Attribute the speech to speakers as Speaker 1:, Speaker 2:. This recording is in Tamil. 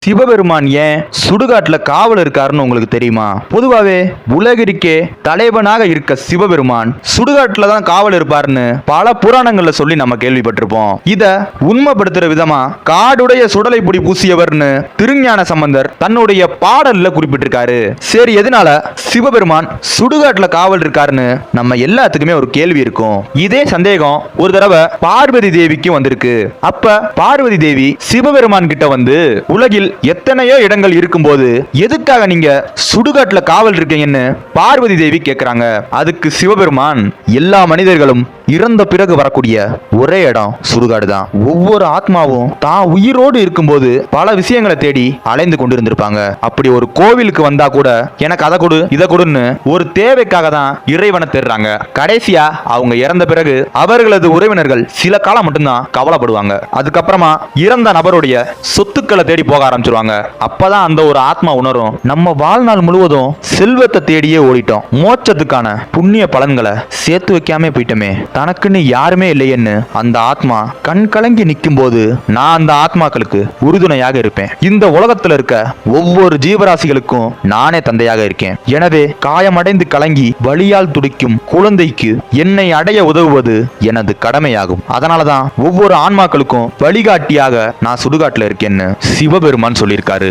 Speaker 1: சிவபெருமான் ஏன் சுடுகாட்டுல காவல் இருக்காருன்னு உங்களுக்கு தெரியுமா? பொதுவாவே உலகிற்கே தலைவனாக இருக்க சிவபெருமான் சுடுகாட்டுல தான் காவல் இருப்பாருன்னு பல புராணங்கள்ல சொல்லி நம்ம கேள்விப்பட்டிருப்போம். இத உண்மைப்படுத்துற விதமா காடுடைய சுடலை பொடி பூசியவர்னு திருஞான சம்பந்தர் தன்னுடைய பாடல்ல குறிப்பிட்டிருக்காரு. சரி, எதனால சிவபெருமான் சுடுகாட்டுல காவல் இருக்காருன்னு நம்ம எல்லாத்துக்குமே ஒரு கேள்வி இருக்கும். இதே சந்தேகம் ஒரு தடவை பார்வதி தேவிக்கு வந்திருக்கு. அப்ப பார்வதி தேவி சிவபெருமான் கிட்ட வந்து, உலகில் எத்தனையோ இடங்கள் இருக்கும்போது எதுக்காக நீங்க சுடுகாட்டுல காவல் இருக்கீங்கன்னு பார்வதி தேவி கேக்குறாங்க. அதுக்கு சிவபெருமான், எல்லா மனிதர்களும் இறந்த பிறகு வரக்கூடிய ஒரே இடம் சுடுகாடு தான். ஒவ்வொரு ஆத்மாவும் தான் உயிரோடு இருக்கும்போது பல விஷயங்களை தேடி அலைந்து கொண்டிருந்திருப்பாங்க. அப்படி ஒரு கோவிலுக்கு வந்தா கூட எனக்கு அதை கொடு இதை கொடுன்னு ஒரு தேவைக்காக தான் இறைவனை தேடுறாங்க. கடைசியா அவங்க இறந்த பிறகு அவர்களது உறவினர்கள் சில காலம் மட்டும்தான் கவலைப்படுவாங்க. அதுக்கப்புறமா இறந்த நபருடைய சொத்துக்களை தேடி போக ஆரம்பிச்சிருவாங்க. அப்பதான் அந்த ஒரு ஆத்மா உணரும், நம்ம வாழ்நாள் முழுவதும் செல்வத்தை தேடியே ஓடிட்டோம், மோட்சத்துக்கான புண்ணிய பலன்களை சேர்த்து வைக்காம போயிட்டோமே, தனக்குன்னு யாருமே இல்லையேன்னு அந்த ஆத்மா கண் கலங்கி நிற்கும் போது நான் அந்த ஆத்மாக்களுக்கு உறுதுணையாக இருப்பேன். இந்த உலகத்துல இருக்க ஒவ்வொரு ஜீவராசிகளுக்கும் நானே தந்தையாக இருக்கேன். எனவே காயமடைந்து கலங்கி வலியால் துடிக்கும் குழந்தைக்கு என்னை அடைய உதவுவது எனது கடமையாகும். அதனாலதான் ஒவ்வொரு ஆன்மாக்களுக்கும் வழிகாட்டியாக நான் சுடுகாட்டுல இருக்கேன்னு சிவபெருமான் சொல்லியிருக்காரு.